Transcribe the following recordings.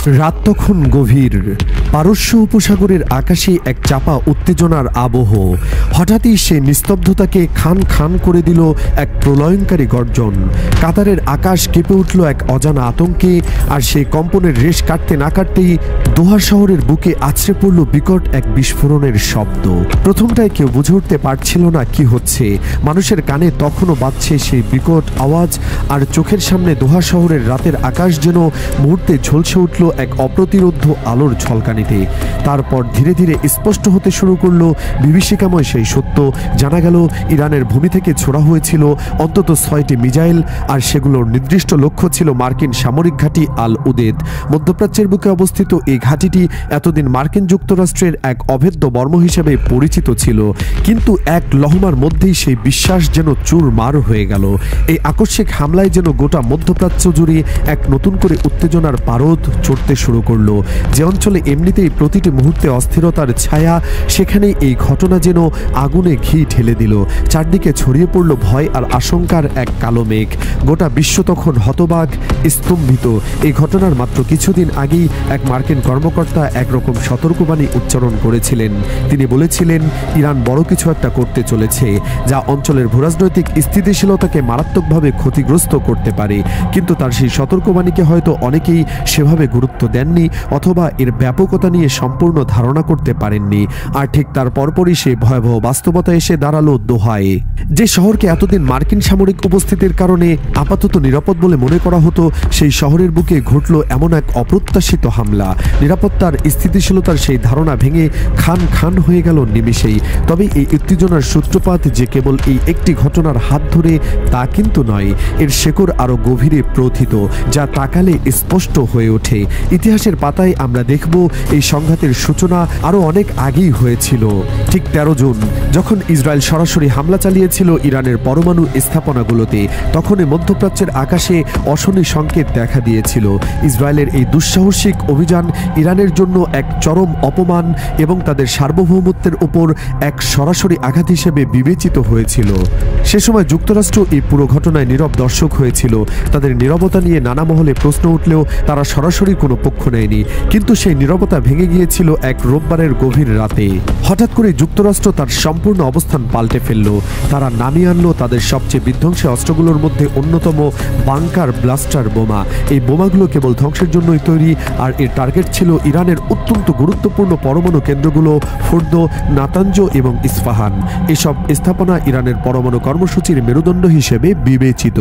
রাত তখন গভীর। পারস্য উপসাগরের আকাশে এক চাপা উত্তেজনার আবহ। হঠাৎই সে নিস্তব্ধতাকে খান খান করে দিল এক প্রলয়ঙ্কারী গর্জন। কাতারের আকাশ কেঁপে উঠল এক অজানা আতঙ্কে, আর সেই কম্পনের রেশ কাটতে না কাটতেই দোহা শহরের বুকে আছড়ে পড়ল বিকট এক বিস্ফোরণের শব্দ। প্রথমটায় কেউ বুঝে উঠতে পারছিল না কি হচ্ছে। মানুষের কানে তখনও বাজছে সেই বিকট আওয়াজ, আর চোখের সামনে দোহা শহরের রাতের আকাশ যেন মুহূর্তে ঝলসে উঠল এক অপ্রতিরোধ্য আলোর ঝলকানিতে। তারপর ধীরে ধীরে স্পষ্ট হতে শুরু করলো বিভীষিকাময় সেই সত্য। জানা গেল ইরানের ভূমি থেকে ছোড়া হয়েছিল অন্তত 6টি মিসাইল, আর সেগুলোর নির্দিষ্ট লক্ষ্য ছিল মার্কিন সামরিক ঘাঁটি আল উদেদ। মধ্যপ্রাচ্যের বুকে অবস্থিত এই ঘাঁটিটি এতদিন মার্কিন যুক্তরাষ্ট্রের এক অভেদ্য মর্ম হিসেবে পরিচিত ছিল, কিন্তু এক লহমার মধ্যেই সেই বিশ্বাস যেন চুরমার হয়ে গেল। এই আকস্মিক হামলায় যেন গোটা মধ্যপ্রাচ্য জুড়ে এক নতুন করে উত্তেজনার পারদ চড়তে শুরু করলো। যে অঞ্চলে এমনিতেই প্রতিটি মুহূর্তে অস্থিরতার ছায়া, সেখানেই এই ঘটনা যেন আগুনে ঘি ঢেলে দিল। চারদিকে ছড়িয়ে পড়ল ভয় আর আশঙ্কার এক কালো মেঘ। গোটা বিশ্ব তখন হতবাক, স্তম্ভিত। এই ঘটনার মাত্র কিছুদিন আগেই এক মার্কিন কর্মকর্তা একরকম সতর্কবাণী উচ্চারণ করেছিলেন। তিনি বলেছিলেন ইরান বড় কিছু একটা করতে চলেছে, যা অঞ্চলের ভূরাজনৈতিক স্থিতিশীলতাকে মারাত্মকভাবে ক্ষতিগ্রস্ত করতে পারে। কিন্তু তার সেই সতর্কবাণীকে হয়তো অনেকেই সেভাবে গুরুত্ব দেননি, অথবা এর ব্যাপকতা নিয়ে সম্পূর্ণ ধারণা করতে পারেননি। আর ঠিক তার পরপরই সে ভয়াবহ বাস্তবতা এসে দাঁড়ালো দোহায়। যে শহরকে এতদিন মার্কিন সামরিক উপস্থিতির কারণে আপাতত নিরাপদ বলে মনে করা হতো, সেই শহরের বুকে ঘটল এমন এক অপ্রত্যাশিত হামলা। নিরাপত্তার স্থিতিশীলতার সেই ধারণা ভেঙে খান খান হয়ে গেল নিমেষেই। তবে এই উত্তেজনার সূত্রপাত যে কেবল এই একটি ঘটনার হাত ধরে তা কিন্তু নয়, এর শেকড় আরো গভীরে প্রোথিত, যা তাকালে স্পষ্ট হয়ে ওঠে। ইতিহাসের পাতায় আমরা দেখব এই সংঘাতের সূচনা আরো অনেক আগেই হয়েছিল। ঠিক 13 জুন যখন ইসরায়েল সরাসরি হামলা চালিয়েছিল ইরানের পরমাণু স্থাপনাগুলোতে, তখনই মধ্যপ্রাচ্যের আকাশে অশনি সংকেত দেখা দিয়েছিল। ইসরায়েলের এই দুঃসাহসিক অভিযান ইরানের জন্য এক চরম অপমান এবং তাদের সার্বভৌমত্বের উপর এক সরাসরি আঘাত হিসেবে বিবেচিত হয়েছিল। সে সময় যুক্তরাষ্ট্র এই পুরো ঘটনায় নীরব দর্শক হয়েছিল। তাদের নীরবতা নিয়ে নানা মহলে প্রশ্ন উঠলেও তারা সরাসরি কোনো পক্ষ নেয়নি। কিন্তু সেই নীরবতা ভেঙে গিয়েছিল এক রোববারের গভীর রাতে। হঠাৎ করে যুক্তরাষ্ট্র তার সম্পূর্ণ অবস্থান পাল্টে ফেলল। তারা নামিয়ে আনলো তাদের সবচেয়ে বিধ্বংসী অস্ত্রগুলোর মধ্যে অন্যতম বাংকার ব্লাস্টার বোমা। এই বোমাগুলো কেবল ধ্বংসের জন্যই তৈরি, আর এর টার্গেট ছিল ইরানের অত্যন্ত গুরুত্বপূর্ণ পরমাণু কেন্দ্রগুলো ফোর্দো, নাতাঞ্জ এবং ইস্পাহান। এসব স্থাপনা ইরানের পরমাণু কর্মসূচির মেরুদণ্ড হিসেবে বিবেচিত।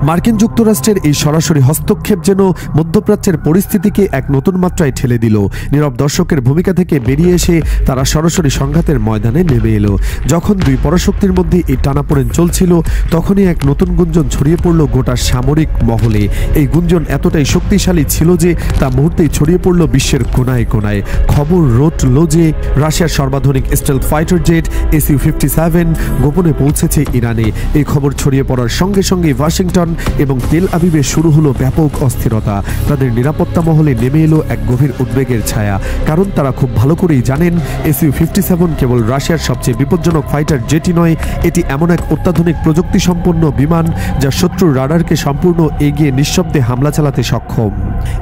মার্কিন যুক্তরাষ্ট্রের এই সরাসরি হস্তক্ষেপ যেন মধ্যপ্রাচ্যের পরিস্থিতিকে এক নতুন মাত্রায় ঠেলে দিল। নীরব দর্শকের ভূমিকা থেকে বেরিয়ে এসে তারা সরাসরি সংঘাতের ময়দানে নেমে এলো। যখন দুই পরাশক্তির মধ্যে এই টানাপোড়েন চলছিল, তখনই এক নতুন গুঞ্জন ছড়িয়ে পড়ল গোটা সামরিক মহলে। এই গুঞ্জন এতটাই শক্তিশালী ছিল যে তা মুহূর্তেই ছড়িয়ে পড়ল বিশ্বের কোনায় কোনায়। খবর রটল যে রাশিয়ার সর্বাধুনিক স্টেলথ ফাইটার জেট SU-57 গোপনে পৌঁছেছে ইরানে। এই খবর ছড়িয়ে পড়ার সঙ্গে সঙ্গে ওয়াশিংটন এবং তেল আবিবে শুরু হলো ব্যাপক অস্থিরতা। তাদের নিরাপত্তা মহলে নেমে এলো এক গভীর উদ্বেগের ছায়া, কারণ তারা খুব ভালো করেই জানেন SU-57 কেবল রাশিয়ার সবচেয়ে বিপজ্জনক ফাইটার জেটই নয়, এটি এমন এক অত্যাধুনিক প্রযুক্তি সম্পন্ন বিমান যা শত্রুর রাডারকে সম্পূর্ণ এগিয়ে নিঃশব্দে হামলা চালাতে সক্ষম।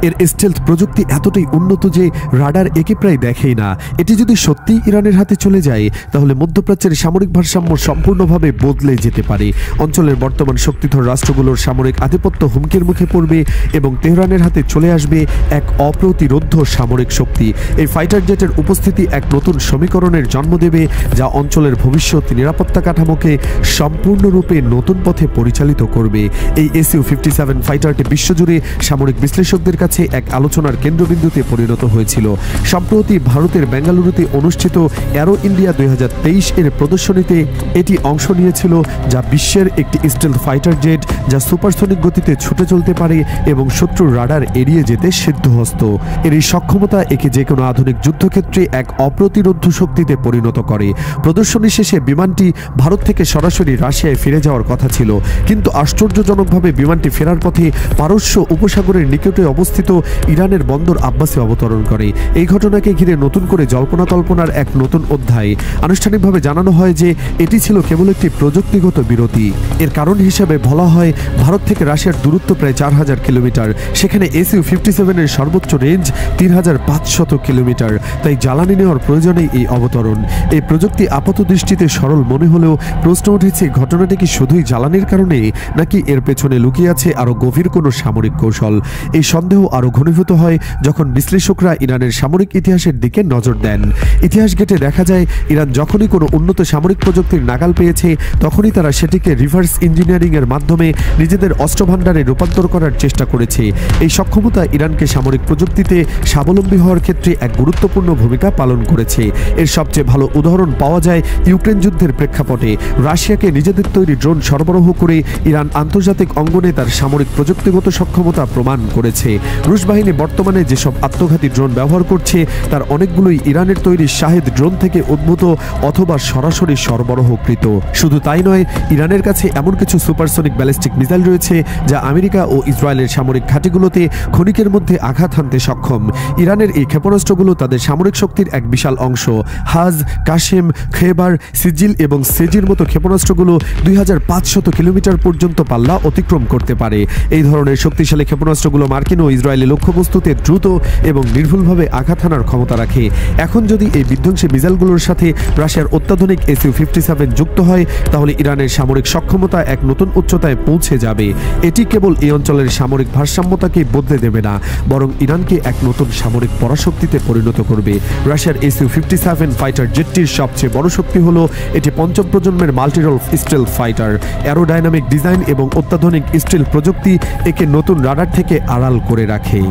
এর স্টেলথ প্রযুক্তি এতটাই উন্নত যে রাডার একে প্রায় দেখেই না। এটি যদি সত্যি ইরানের হাতে চলে যায়, তাহলে মধ্যপ্রাচ্যের সামরিক ভারসাম্য সম্পূর্ণভাবে বদলে যেতে পারে। অঞ্চলের বর্তমান শক্তিধর রাষ্ট্রগুলোর সামরিক আধিপত্য হুমকির মুখে পড়বে এবং তেহরানের হাতে চলে আসবে এক অপ্রতিরোধ্য সামরিক শক্তি। এই ফাইটার জেটের উপস্থিতি এক নতুন সমীকরণের জন্ম দেবে, যা অঞ্চলের ভবিষ্যৎ নিরাপত্তা কাঠামোকে সম্পূর্ণরূপে নতুন পথে পরিচালিত করবে। এই SU-57 ফাইটারটি বিশ্বজুড়ে সামরিক বিশ্লেষকদের কাছে এক আলোচনার কেন্দ্রবিন্দুতে পরিণত হয়েছিল। সম্প্রতি ভারতের বেঙ্গালুরুতে অনুষ্ঠিত অ্যারো ইন্ডিয়া 2023 এর প্রদর্শনীতে এটি অংশ নিয়েছিল, যা বিশ্বের একটি স্টেলথ ফাইটার জেট যা সুপারসনিক গতিতে ছুটে চলতে পারে এবং শত্রুর রাডার এড়িয়ে যেতে সিদ্ধহস্ত। এর এই সক্ষমতা একে যে কোনো আধুনিক যুদ্ধক্ষেত্রে এক অপ্রতিরোধ্য শক্তিতে পরিণত করে। প্রদর্শনী শেষে বিমানটি ভারত থেকে সরাসরি রাশিয়ায় ফিরে যাওয়ার কথা ছিল, কিন্তু আশ্চর্যজনকভাবে বিমানটি ফেরার পথে পারস্য উপসাগরের নিকটে অবস্থিত ইরানের বন্দর আব্বাসে অবতরণ করে। এই ঘটনাকে ঘিরে নতুন করে জল্পনা কল্পনার এক নতুন অধ্যায়। আনুষ্ঠানিকভাবে জানানো হয় যে এটি ছিল কেবল একটি প্রযুক্তিগত বিরতি। এর কারণ হিসেবে বলা হয় ভারত থেকে রাশিয়ার দূরত্ব প্রায় 4000 কিলোমিটার। সেখানে SU-57 অবতরণের সর্বোচ্চ রেঞ্জ ৩৫০০ কিলোমিটার, তাই জ্বালানি নেওয়ার প্রয়োজনে এই অবতরণ। এই প্রযুক্তি আপাত দৃষ্টিতে সরল মনে হলেও প্রশ্ন উঠেছে, ঘটনাটি কি শুধুই জ্বালানির কারণে, নাকি এর পেছনে লুকিয়ে আছে আরও গভীর কোনো সামরিক কৌশল? এই সন্দেহ আরও ঘনীভূত হয় যখন বিশ্লেষকরা ইরানের সামরিক ইতিহাসের দিকে নজর দেন। ইতিহাস ঘেঁটে দেখা যায়, ইরান যখনই কোনো উন্নত সামরিক প্রযুক্তির নাগাল পেয়েছে, তখনই তারা সেটিকে রিভার্স ইঞ্জিনিয়ারিংয়ের মাধ্যমে নিজেদের অস্ত্রভাণ্ডারে রূপান্তর করার চেষ্টা করেছে। এই সক্ষমতা ইরানকে সামরিক প্রযুক্তিতে স্বাবলম্বী হওয়ার ক্ষেত্রে এক গুরুত্বপূর্ণ ভূমিকা পালন করেছে। এর সবচেয়ে ভালো উদাহরণ পাওয়া যায় ইউক্রেন যুদ্ধের প্রেক্ষাপটে। রাশিয়াকে নিজেদের তৈরি ড্রোন সরবরাহ করে ইরান আন্তর্জাতিক অঙ্গনে তার সামরিক প্রযুক্তিগত সক্ষমতা প্রমাণ করেছে। রুশ বাহিনী বর্তমানে যেসব আত্মঘাতী ড্রোন ব্যবহার করছে, তার অনেকগুলোই ইরানের তৈরি শাহেদ ড্রোন থেকে উদ্ভূত অথবা সরাসরি সরবরাহকৃত। শুধু তাই নয়, ইরানের কাছে এমন কিছু সুপারসনিক ব্যালিস্টিক মিসাইল রয়েছে যা আমেরিকা ও ইসরায়েলের সামরিক ঘাঁটিগুলোতে ক্ষণিকের মধ্যে আঘাত হানতে সক্ষম। ইরানের এই ক্ষেপণাস্ত্রগুলো তাদের সামরিক শক্তির এক বিশাল অংশ। হাজ, কাশেম, খেবার, সিজিল এবং সেজির মতো ক্ষেপণাস্ত্রগুলো 2500 কিলোমিটার পর্যন্ত পাল্লা অতিক্রম করতে পারে। এই ধরনের শক্তিশালী ক্ষেপণাস্ত্রগুলো মার্কিন ও ইসরায়েলি লক্ষ্যবস্তুতে দ্রুত এবং নির্ভুলভাবে আঘাত হানার ক্ষমতা রাখে। এখন যদি এই বিধ্বংসী মিসাইলগুলোর সাথে রাশিয়ার অত্যাধুনিক SU-57 যুক্ত হয়, তাহলে ইরানের সামরিক সক্ষমতা এক নতুন উচ্চতায় পৌঁছে যাবে। এটি কেবল এই অঞ্চলের সামরিক ভারসাম্যতাকে বদলে দেবে না, বরং ইরানকে এক নতুন সামরিক পরাশক্তিতে পরিণত করবে। রাশিয়ার SU-57 ফাইটার জেটটির সবচেয়ে বড় শক্তি হলো এটি পঞ্চম প্রজন্মের মাল্টিরোল স্টিলথ ফাইটার। অ্যারোডাইনামিক ডিজাইন এবং অত্যাধুনিক স্টিলথ প্রযুক্তি একে নতুন রাডার থেকে আড়াল করে রাখে।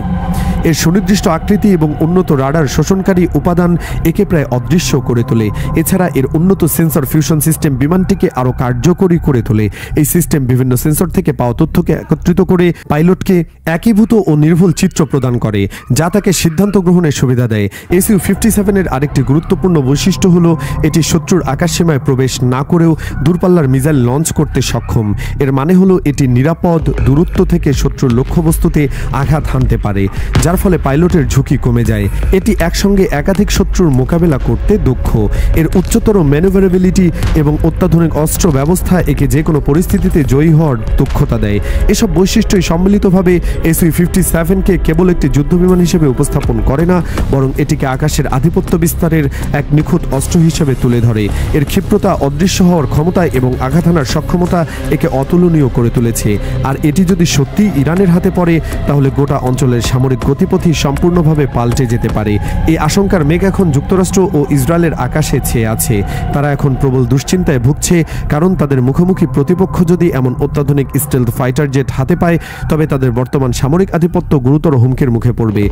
এর সুনির্দিষ্ট আকৃতি এবং উন্নত রাডার শোষণকারী উপাদান একে প্রায় অদৃশ্য করে তোলে। এছাড়া এর উন্নত সেন্সর ফিউশন সিস্টেম বিমানটিকে আরও কার্যকরী করে তোলে। এই সিস্টেম বিভিন্ন সেন্সর থেকে পাওয়া তথ্যকে একত্রিত করে পাইলটকে একীভূত ও নির্ভুল চিত্র প্রদান করে, যা তাকে সিদ্ধান্ত গ্রহণের সুবিধা দেয়। SU-57 এর আরেকটি গুরুত্বপূর্ণ বৈশিষ্ট্য হলো এটি শত্রুর আকাশসীমায় প্রবেশ না করেও দূরপাল্লার মিসাইল লঞ্চ করতে সক্ষম। এর মানে হলো এটি নিরাপদ দূরত্ব থেকে শত্রুর লক্ষ্যবস্তুতে আঘাত হানতে পারে, যার ফলে পাইলটের ঝুঁকি কমে যায়। এটি একসঙ্গে একাধিক শত্রুর মোকাবেলা করতে দক্ষ। এর উচ্চতর ম্যানুভারেবিলিটি এবং অত্যাধুনিক অস্ত্র ব্যবস্থা একে যে কোনো পরিস্থিতিতে জয়ী হওয়ার দক্ষতা দেয়। এসব বৈশিষ্ট্যই সম্মিলিতভাবে SU-57কে কেবল একটি যুদ্ধবিমান হিসেবে উপস্থাপন করে না, বরং এটিকে আকাশের আধিপত্য বিস্তারের এক নিখুঁত অস্ত্র হিসেবে তুলে ধরে। এর ক্ষিপ্রতা, অদৃশ্য হওয়ার ক্ষমতা এবং আঘাত হানার সক্ষমতা একে অতুলনীয় করে তুলেছে। আর এটি যদি সত্যিই ইরানের হাতে পড়ে, তাহলে গোটা অঞ্চলের সামরিক গতিপথই সম্পূর্ণভাবে পাল্টে যেতে পারে। এই আশঙ্কার মেঘ এখন যুক্তরাষ্ট্র ও ইসরায়েলের আকাশে ছেয়ে আছে। তারা এখন প্রবল দুশ্চিন্তায় ভুগছে, কারণ তাদের মুখোমুখি প্রতিপক্ষ যদি এমন অত্যাধুনিক স্টেলথ ফাইটার জেট হাতে পায়, তবে তাদের বর্তমান সামরিক আধিপত্য গুরুতর হুমকির মুখে পড়বে।